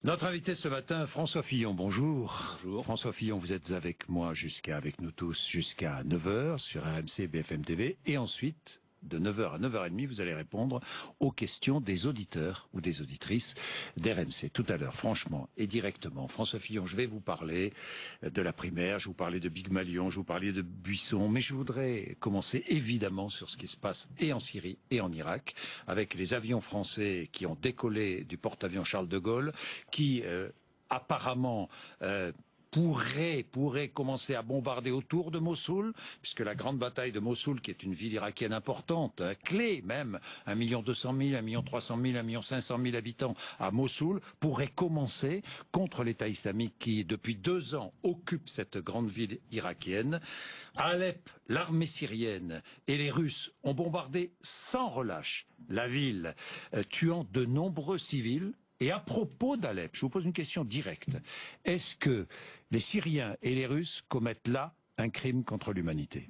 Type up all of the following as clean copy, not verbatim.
Notre invité ce matin, François Fillon, bonjour. Bonjour. François Fillon, vous êtes avec moi avec nous tous jusqu'à 9 heures sur RMC BFM TV. Et ensuite, de 9 heures à 9h30, vous allez répondre aux questions des auditeurs ou des auditrices d'RMC. Tout à l'heure, franchement et directement, François Fillon, je vais vous parler de la primaire, je vous parlais de Big Malion, je vous parlais de Buisson, mais je voudrais commencer évidemment sur ce qui se passe et en Syrie et en Irak, avec les avions français qui ont décollé du porte-avions Charles de Gaulle, qui apparemment pourrait commencer à bombarder autour de Mossoul, puisque la grande bataille de Mossoul, qui est une ville irakienne importante, clé même, 1 200 000, 1 300 000, 1 500 000 habitants à Mossoul, pourrait commencer contre l'État islamique qui, depuis 2 ans, occupe cette grande ville irakienne. À Alep, l'armée syrienne et les Russes ont bombardé sans relâche la ville, tuant de nombreux civils. Et à propos d'Alep, je vous pose une question directe. Est-ce que les Syriens et les Russes commettent là un crime contre l'humanité ?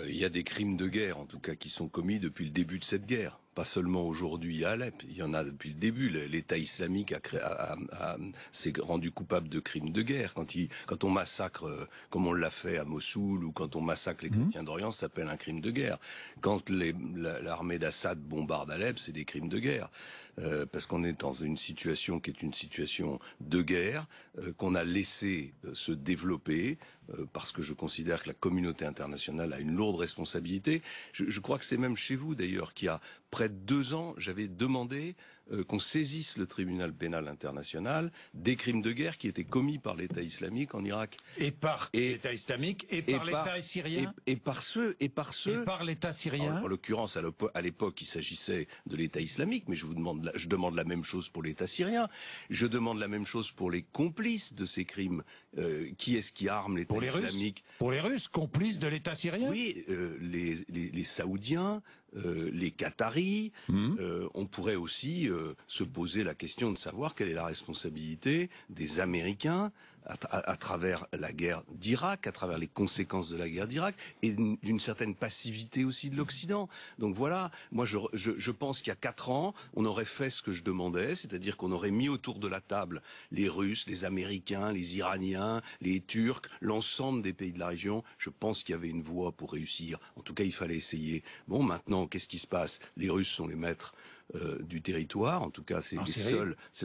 Il y a des crimes de guerre, en tout cas, qui sont commis depuis le début de cette guerre. Pas seulement aujourd'hui à Alep, il y en a depuis le début. L'État islamique s'est rendu coupable de crimes de guerre. Quand on massacre, comme on l'a fait à Mossoul, ou quand on massacre les chrétiens d'Orient, ça s'appelle un crime de guerre. Quand l'armée d'Assad bombarde Alep, c'est des crimes de guerre. Parce qu'on est dans une situation qui est une situation de guerre, qu'on a laissé se développer, parce que je considère que la communauté internationale a une lourde responsabilité. Je crois que c'est même chez vous, d'ailleurs, qui a près de 2 ans, j'avais demandé qu'on saisisse le tribunal pénal international des crimes de guerre qui étaient commis par l'État islamique en Irak. Et par l'État islamique, et par l'État syrien, et par l'État syrien. En l'occurrence, à l'époque, il s'agissait de l'État islamique, mais je demande la même chose pour l'État syrien. Je demande la même chose pour les complices de ces crimes. Qui est-ce qui arme l'État islamique ? Pour les Russes, complices de l'État syrien ? Oui, les Saoudiens, les Qataris. On pourrait aussi se poser la question de savoir quelle est la responsabilité des Américains à travers la guerre d'Irak, à travers les conséquences de la guerre d'Irak, et d'une certaine passivité aussi de l'Occident. Donc voilà, moi je pense qu'il y a 4 ans, on aurait fait ce que je demandais, c'est-à-dire qu'on aurait mis autour de la table les Russes, les Américains, les Iraniens, les Turcs, l'ensemble des pays de la région. Je pense qu'il y avait une voie pour réussir. En tout cas, il fallait essayer. Bon, maintenant, qu'est-ce qui se passe ? Les Russes sont les maîtres du territoire, en tout cas c'est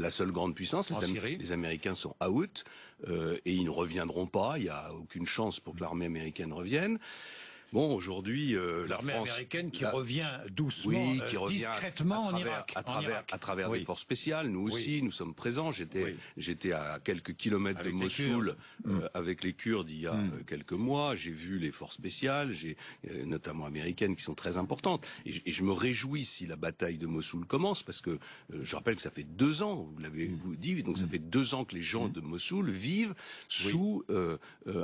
la seule grande puissance. Les Américains sont out et ils ne reviendront pas. Il n'y a aucune chance pour que l'armée américaine revienne. Bon, aujourd'hui, l'armée américaine qui revient doucement, qui revient discrètement en Irak, à travers des forces spéciales. Nous aussi, nous sommes présents. J'étais à quelques kilomètres de Mossoul avec les Kurdes il y a quelques mois. J'ai vu les forces spéciales, notamment américaines, qui sont très importantes. Et je me réjouis si la bataille de Mossoul commence, parce que je rappelle que ça fait 2 ans, vous l'avez dit, donc ça fait 2 ans que les gens de Mossoul vivent sous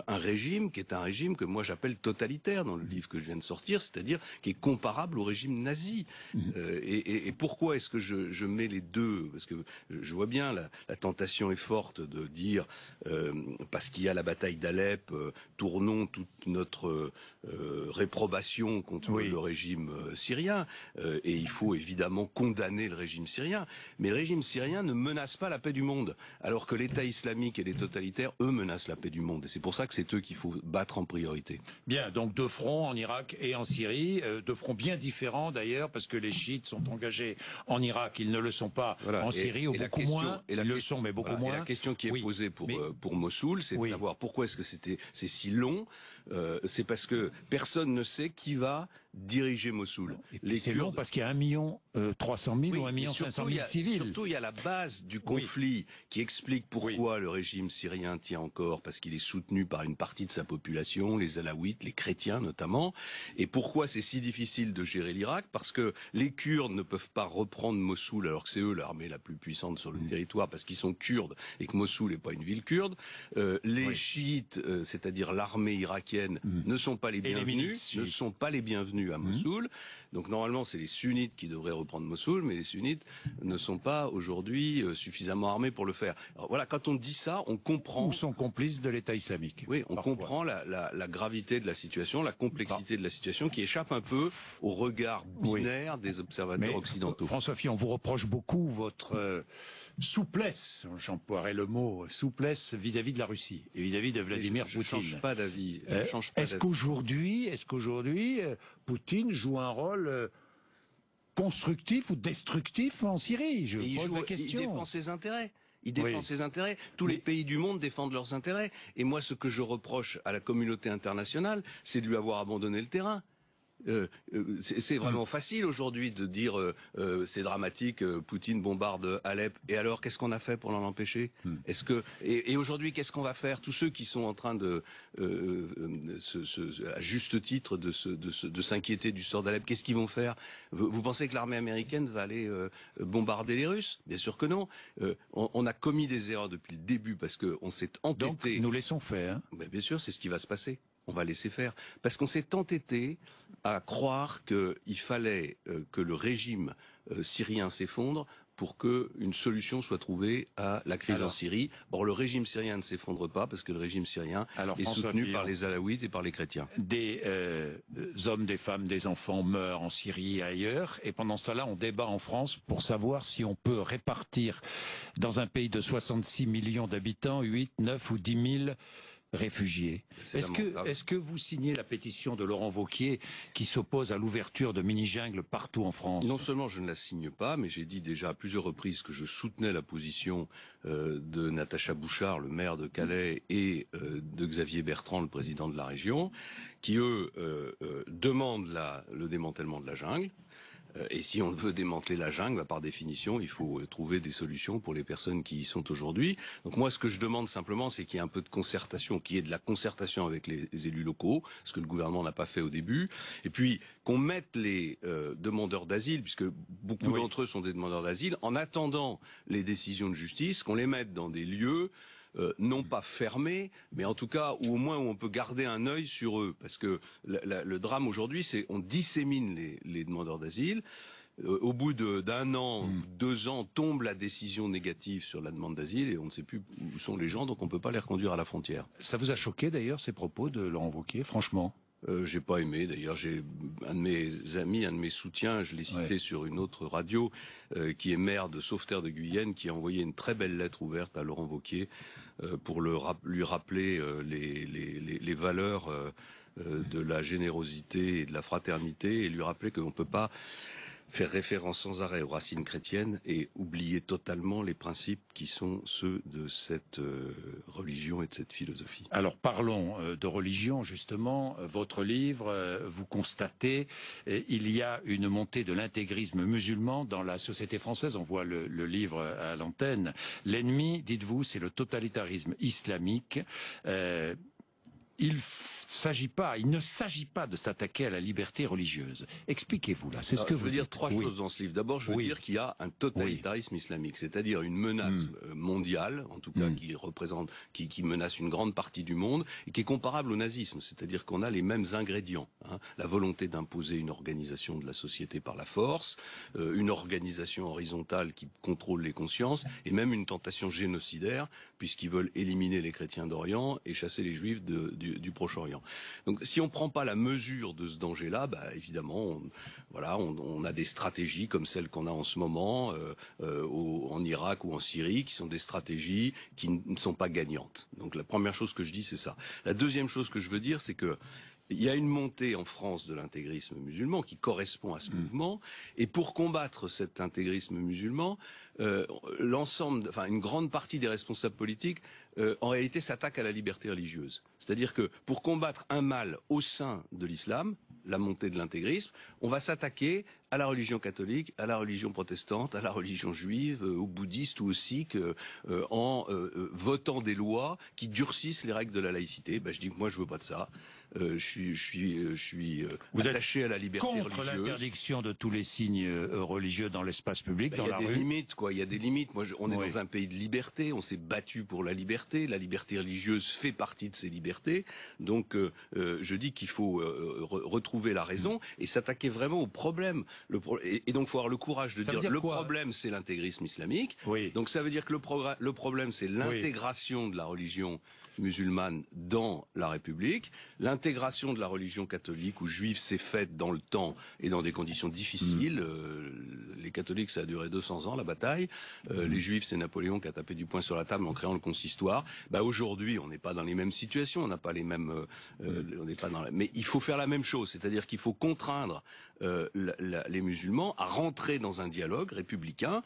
un régime qui est un régime que moi j'appelle totalitaire dans le livre que je viens de sortir, c'est-à-dire qui est comparable au régime nazi. Et pourquoi est-ce que je mets les deux ? Parce que je vois bien la tentation est forte de dire parce qu'il y a la bataille d'Alep, tournons toute notre réprobation contre le régime syrien. Et il faut évidemment condamner le régime syrien. Mais le régime syrien ne menace pas la paix du monde, alors que l'État islamique et les totalitaires, eux, menacent la paix du monde. Et c'est pour ça que c'est eux qu'il faut battre en priorité. Bien, donc 2 fronts en Irak et en Syrie, 2 fronts bien différents d'ailleurs, parce que les chiites sont engagés en Irak, ils ne le sont pas en Syrie, ou beaucoup moins, ils le sont, mais beaucoup moins. Et la question qui est posée pour Mossoul, c'est de savoir pourquoi est-ce que c'est si long. C'est parce que personne ne sait qui va diriger Mossoul. C'est long parce qu'il y a 1 300 000 ou 1 500 000 civils. Surtout, il y a la base du conflit qui explique pourquoi le régime syrien tient encore, parce qu'il est soutenu par une partie de sa population, les Alaouites, les chrétiens notamment. Et pourquoi c'est si difficile de gérer l'Irak ? Parce que les Kurdes ne peuvent pas reprendre Mossoul, alors que c'est eux l'armée la plus puissante sur le territoire, parce qu'ils sont kurdes et que Mossoul n'est pas une ville kurde. Les chiites, c'est-à-dire l'armée irakienne, ne sont pas les bienvenus, à Mossoul. Donc normalement, c'est les sunnites qui devraient reprendre Mossoul, mais les sunnites ne sont pas aujourd'hui suffisamment armés pour le faire. Alors voilà, quand on dit ça, on comprend... Ou sont complices de l'État islamique. Oui, on comprend la gravité de la situation, la complexité de la situation qui échappe un peu au regard binaire des observateurs occidentaux. François Fillon, on vous reproche beaucoup votre souplesse, j'emploierai le mot souplesse vis-à-vis de la Russie et vis-à-vis de Vladimir Poutine. Je ne change pas d'avis. Est-ce qu'aujourd'hui, Poutine joue un rôle constructif ou destructif en Syrie? Je pose la question. Il défend ses intérêts. Il défend ses intérêts. Tous les pays du monde défendent leurs intérêts. Et moi, ce que je reproche à la communauté internationale, c'est de lui avoir abandonné le terrain. C'est vraiment facile aujourd'hui de dire c'est dramatique, Poutine bombarde Alep. Et alors, qu'est-ce qu'on a fait pour l'en empêcher? Est-ce que et aujourd'hui, qu'est-ce qu'on va faire? Tous ceux qui sont en train de, à juste titre, de s'inquiéter du sort d'Alep, qu'est-ce qu'ils vont faire? Vous pensez que l'armée américaine va aller bombarder les Russes? Bien sûr que non. On a commis des erreurs depuis le début parce qu'on s'est entêté. Donc, nous laissons faire. Ben, bien sûr, c'est ce qui va se passer. On va laisser faire. Parce qu'on s'est entêté à croire qu'il fallait que le régime syrien s'effondre pour qu'une solution soit trouvée à la crise en Syrie. Or, le régime syrien ne s'effondre pas parce que le régime syrien est soutenu par les Alaouites et par les chrétiens. Des hommes, des femmes, des enfants meurent en Syrie et ailleurs. Et pendant cela, on débat en France pour savoir si on peut répartir dans un pays de 66 millions d'habitants 8, 9 ou 10 000 réfugiés. Est-ce que vous signez la pétition de Laurent Wauquiez qui s'oppose à l'ouverture de mini-jungles partout en France? Non seulement je ne la signe pas, mais j'ai dit déjà à plusieurs reprises que je soutenais la position de Natacha Bouchard, le maire de Calais, et de Xavier Bertrand, le président de la région, qui eux demandent le démantèlement de la jungle. Et si on veut démanteler la jungle, par définition, il faut trouver des solutions pour les personnes qui y sont aujourd'hui. Donc moi, ce que je demande simplement, c'est qu'il y ait un peu de concertation, qu'il y ait de la concertation avec les élus locaux, ce que le gouvernement n'a pas fait au début. Et puis qu'on mette les demandeurs d'asile, puisque beaucoup d'entre eux sont des demandeurs d'asile, en attendant les décisions de justice, qu'on les mette dans des lieux non pas fermés, mais en tout cas ou au moins où on peut garder un œil sur eux, parce que le drame aujourd'hui, c'est on dissémine les demandeurs d'asile. Au bout d'un an, 2 ans, tombe la décision négative sur la demande d'asile et on ne sait plus où sont les gens, donc on ne peut pas les reconduire à la frontière. Ça vous a choqué d'ailleurs ces propos de Laurent Wauquiez, franchement? J'ai pas aimé. D'ailleurs, j'ai un de mes amis, un de mes soutiens, je l'ai cité sur une autre radio, qui est maire de Sauveterre de Guyenne, qui a envoyé une très belle lettre ouverte à Laurent Wauquiez pour lui rappeler les valeurs de la générosité et de la fraternité et lui rappeler qu'on ne peut pas faire référence sans arrêt aux racines chrétiennes et oublier totalement les principes qui sont ceux de cette religion et de cette philosophie. Alors parlons de religion justement. Votre livre, vous constatez, il y a une montée de l'intégrisme musulman dans la société française. On voit le livre à l'antenne. L'ennemi, dites-vous, c'est le totalitarisme islamique. Il ne s'agit pas de s'attaquer à la liberté religieuse. Expliquez-vous là, c'est ce que je veux dire 3 choses dans ce livre. D'abord, je veux dire qu'il y a un totalitarisme islamique, c'est-à-dire une menace mondiale, en tout cas qui menace une grande partie du monde et qui est comparable au nazisme, c'est-à-dire qu'on a les mêmes ingrédients, la volonté d'imposer une organisation de la société par la force, une organisation horizontale qui contrôle les consciences et même une tentation génocidaire puisqu'ils veulent éliminer les chrétiens d'Orient et chasser les juifs du Proche-Orient. Donc si on ne prend pas la mesure de ce danger-là, évidemment, on a des stratégies comme celles qu'on a en ce moment en Irak ou en Syrie, qui sont des stratégies qui ne sont pas gagnantes. Donc la première chose que je dis, c'est ça. La deuxième chose que je veux dire, c'est que il y a une montée en France de l'intégrisme musulman qui correspond à ce mouvement. Et pour combattre cet intégrisme musulman, une grande partie des responsables politiques, en réalité, s'attaquent à la liberté religieuse. C'est-à-dire que pour combattre un mal au sein de l'islam, la montée de l'intégrisme, on va s'attaquer à la religion catholique, à la religion protestante, à la religion juive, aux bouddhistes ou aux sikhs, en votant des lois qui durcissent les règles de la laïcité. Je dis que moi je veux pas de ça. Je suis attaché à la liberté religieuse. Contre l'interdiction de tous les signes religieux dans l'espace public, dans la rue. Il y a des limites, quoi. Il y a des limites. Moi, on est dans un pays de liberté. On s'est battu pour la liberté. La liberté religieuse fait partie de ces libertés. Donc, je dis qu'il faut retrouver la raison et s'attaquer vraiment au problème. Et donc, il faut avoir le courage de dire le quoi, problème, c'est l'intégrisme islamique. Oui. Donc, ça veut dire que le problème, c'est l'intégration de la religion musulmane dans la République. L'intégration de la religion catholique ou juive s'est faite dans le temps et dans des conditions difficiles. Les catholiques, ça a duré 200 ans, la bataille. Les juifs, c'est Napoléon qui a tapé du poing sur la table en créant le consistoire. Aujourd'hui, on n'est pas dans les mêmes situations, on n'a pas les mêmes... on n'est pas dans mais il faut faire la même chose, c'est-à-dire qu'il faut contraindre les musulmans à rentrer dans un dialogue républicain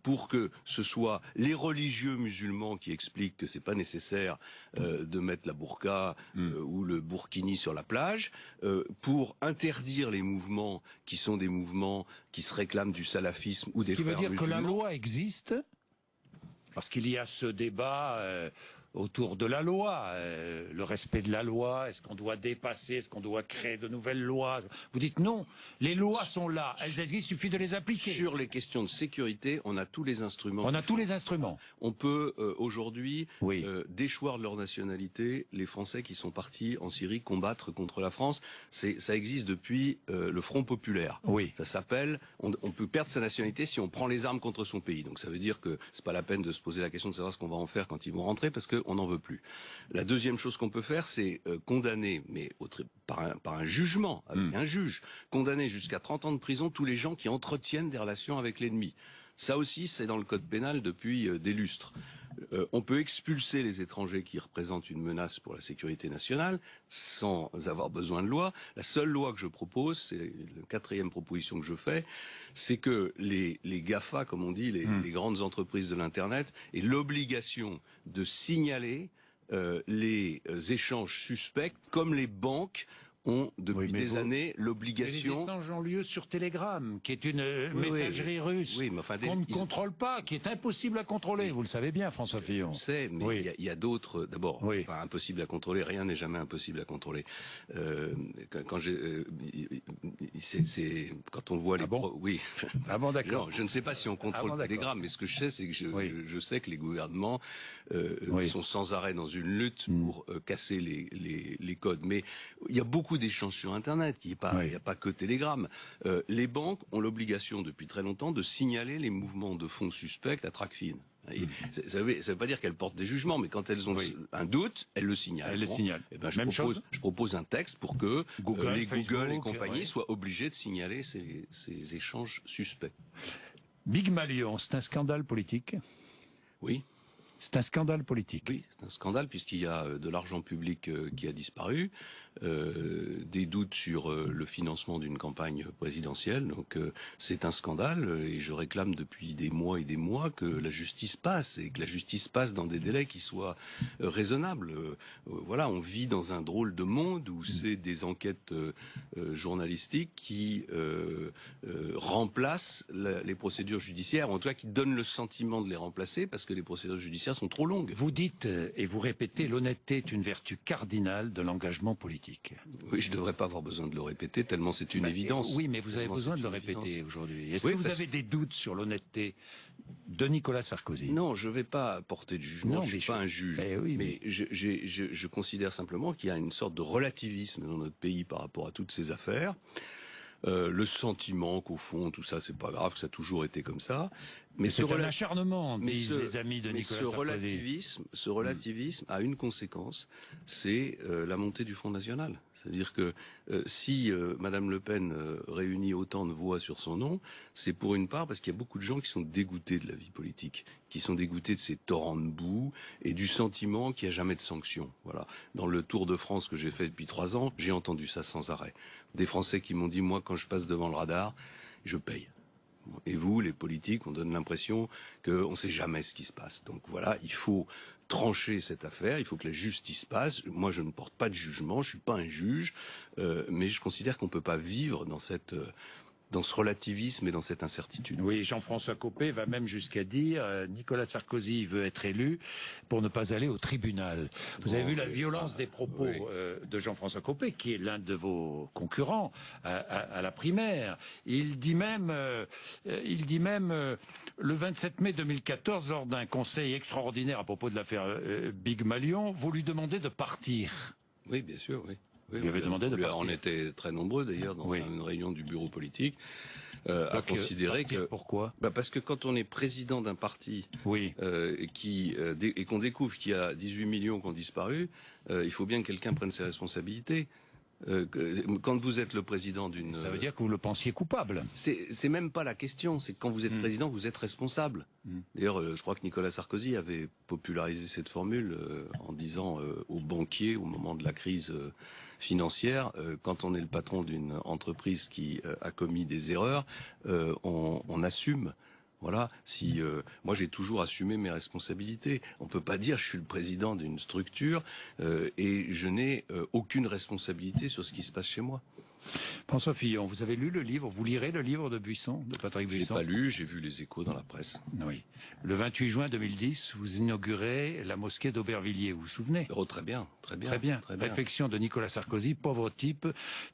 pour que ce soit les religieux musulmans qui expliquent que c'est pas nécessaire de mettre la burqa ou le burkini sur la plage, pour interdire les mouvements qui sont des mouvements qui se réclament du salafisme ou des frères musulmans. Ce qui veut dire que la loi existe, parce qu'il y a ce débat autour de la loi, le respect de la loi, est-ce qu'on doit dépasser, est-ce qu'on doit créer de nouvelles lois? Vous dites non, les lois sont là, elles existent, il suffit de les appliquer. Sur les questions de sécurité, on a tous les instruments. On a tous les instruments. On peut aujourd'hui déchoir de leur nationalité les Français qui sont partis en Syrie combattre contre la France. Ça existe depuis le Front Populaire. Oui. Ça s'appelle, on peut perdre sa nationalité si on prend les armes contre son pays. Donc ça veut dire que c'est pas la peine de se poser la question de savoir ce qu'on va en faire quand ils vont rentrer, parce qu'on n'en veut plus. La deuxième chose qu'on peut faire, c'est condamner, mais par un jugement, avec un juge, condamner jusqu'à 30 ans de prison tous les gens qui entretiennent des relations avec l'ennemi. Ça aussi, c'est dans le code pénal depuis des lustres. On peut expulser les étrangers qui représentent une menace pour la sécurité nationale sans avoir besoin de loi. La seule loi que je propose, c'est la 4e proposition que je fais, c'est que les GAFA, comme on dit, les grandes entreprises de l'Internet, aient l'obligation de signaler les échanges suspects, comme les banques ont depuis des années l'obligation... Les échanges ont lieu sur Telegram, qui est une messagerie russe qu'on ne contrôle pas, qui est impossible à contrôler. Vous le savez bien, François Fillon. Je sais, mais il y a d'autres... D'abord, pas impossible à contrôler, rien n'est jamais impossible à contrôler. Quand on voit les... Oui. Ah bon, d'accord. Non, je ne sais pas si on contrôle Telegram, mais ce que je sais, c'est que je sais que les gouvernements sont sans arrêt dans une lutte pour casser les codes. Mais il y a beaucoup d'échanges sur Internet, il n'y a pas que Telegram. Les banques ont l'obligation depuis très longtemps de signaler les mouvements de fonds suspects à Tracfin. Ça ne veut pas dire qu'elles portent des jugements, mais quand elles ont un doute, elles le signalent. Elles le signalent. Je propose un texte pour que les Google et compagnie soient obligés de signaler ces échanges suspects. Big Malion, c'est un scandale politique? Oui. C'est un scandale politique. Oui, c'est un scandale puisqu'il y a de l'argent public qui a disparu, des doutes sur le financement d'une campagne présidentielle. Donc c'est un scandale et je réclame depuis des mois et des mois que la justice passe et que la justice passe dans des délais qui soient raisonnables. Voilà, on vit dans un drôle de monde où c'est des enquêtes journalistiques qui remplacent les procédures judiciaires, ou en tout cas qui donnent le sentiment de les remplacer parce que les procédures judiciaires sont trop longues. Vous dites et vous répétez, l'honnêteté est une vertu cardinale de l'engagement politique. Oui, je ne devrais pas avoir besoin de le répéter, tellement c'est une évidence. Oui, mais vous avez besoin de le répéter aujourd'hui. Est-ce que vous avez des doutes sur l'honnêteté de Nicolas Sarkozy? Non, je ne vais pas porter de jugement, non, je ne suis pas un juge. Mais je considère simplement qu'il y a une sorte de relativisme dans notre pays par rapport à toutes ces affaires. Le sentiment qu'au fond, tout ça, c'est pas grave, que ça a toujours été comme ça. Mais c'est un acharnement, disent les amis de Nicolas Sarkozy. Ce relativisme a une conséquence, c'est la montée du Front National. C'est-à-dire que si Madame Le Pen réunit autant de voix sur son nom, c'est pour une part parce qu'il y a beaucoup de gens qui sont dégoûtés de la vie politique, qui sont dégoûtés de ces torrents de boue et du sentiment qu'il n'y a jamais de sanctions. Voilà. Dans le Tour de France que j'ai fait depuis 3 ans, j'ai entendu ça sans arrêt. Des Français qui m'ont dit, moi, quand je passe devant le radar, je paye. Et vous, les politiques, on donne l'impression qu'on ne sait jamais ce qui se passe. Donc voilà, il faut trancher cette affaire, il faut que la justice passe. Moi, je ne porte pas de jugement, je ne suis pas un juge, mais je considère qu'on ne peut pas vivre dans ce relativisme et dans cette incertitude. Oui, Jean-François Copé va même jusqu'à dire Nicolas Sarkozy veut être élu pour ne pas aller au tribunal. Vous avez vu la violence des propos de Jean-François Copé, qui est l'un de vos concurrents à la primaire. Il dit même le 27 mai 2014, lors d'un conseil extraordinaire à propos de l'affaire Big Malion, vous lui demandez de partir. Oui, bien sûr, oui. Oui, avait demandé de partir. On était très nombreux d'ailleurs dans une réunion du bureau politique. à considérer que... Pourquoi? Parce que quand on est président d'un parti et qu'on découvre qu'il y a 18 millions qui ont disparu, il faut bien que quelqu'un prenne ses responsabilités. Quand vous êtes le président d'une... Ça veut dire que vous le pensiez coupable. C'est même pas la question, c'est que quand vous êtes président, vous êtes responsable. D'ailleurs, je crois que Nicolas Sarkozy avait popularisé cette formule en disant aux banquiers, au moment de la crise financière, quand on est le patron d'une entreprise qui a commis des erreurs, on assume. Voilà, moi j'ai toujours assumé mes responsabilités. On peut pas dire je suis le président d'une structure et je n'ai aucune responsabilité sur ce qui se passe chez moi. François Fillon, vous avez lu le livre, vous lirez le livre de Buisson, de Patrick Buisson? Je l'ai pas lu, j'ai vu les échos dans la presse. Oui. Le 28 juin 2010, vous inaugurez la mosquée d'Aubervilliers, vous vous souvenez? Oh, très bien, très bien. Très bien. Réflexion de Nicolas Sarkozy, pauvre type,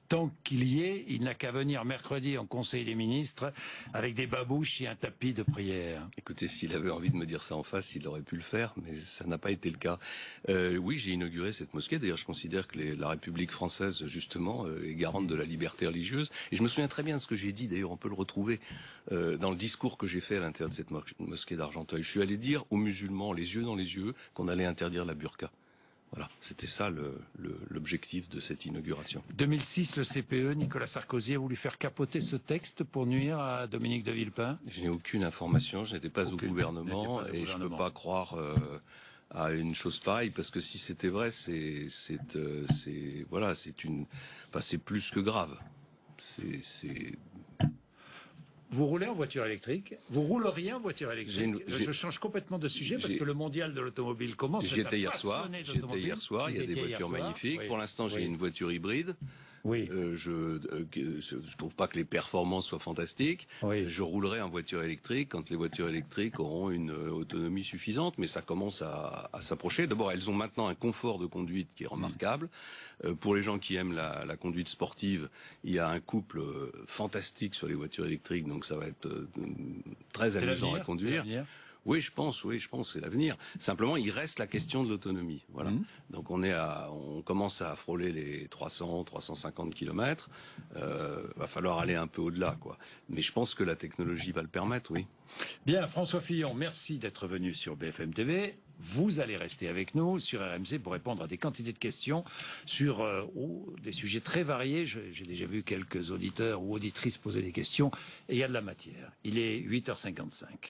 tant qu'il y est, il n'a qu'à venir mercredi en Conseil des ministres avec des babouches et un tapis de prière. Écoutez, s'il avait envie de me dire ça en face, il aurait pu le faire, mais ça n'a pas été le cas. Oui, j'ai inauguré cette mosquée. D'ailleurs, je considère que la République française, justement, est garante de la liberté religieuse. Et je me souviens très bien de ce que j'ai dit. D'ailleurs, on peut le retrouver dans le discours que j'ai fait à l'intérieur de cette mosquée d'Argenteuil. Je suis allé dire aux musulmans, les yeux dans les yeux, qu'on allait interdire la burqa. Voilà, c'était ça l'objectif de cette inauguration. 2006, le CPE, Nicolas Sarkozy a voulu faire capoter ce texte pour nuire à Dominique de Villepin? Je n'ai aucune information, je n'étais pas au gouvernement et je ne peux pas croire à une chose pareille, parce que si c'était vrai, c'est plus que grave. Vous roulez en voiture électrique? Vous rouleriez en voiture électrique? Je change complètement de sujet parce que le mondial de l'automobile commence. J'y étais hier soir, il y a des voitures magnifiques. Oui. Pour l'instant, j'ai une voiture hybride. Oui. Je trouve pas que les performances soient fantastiques. Oui. Je roulerai en voiture électrique quand les voitures électriques auront une autonomie suffisante, mais ça commence à s'approcher. D'abord, elles ont maintenant un confort de conduite qui est remarquable. Pour les gens qui aiment la conduite sportive, il y a un couple fantastique sur les voitures électriques, donc ça va être très amusant à conduire. Oui, je pense, c'est l'avenir. Simplement, il reste la question de l'autonomie. Voilà. Donc on commence à frôler les 300, 350 km. Va falloir aller un peu au-delà, quoi. Mais je pense que la technologie va le permettre, oui. Bien, François Fillon, merci d'être venu sur BFM TV. Vous allez rester avec nous sur RMC pour répondre à des quantités de questions sur des sujets très variés. J'ai déjà vu quelques auditeurs ou auditrices poser des questions et il y a de la matière. Il est 8h55.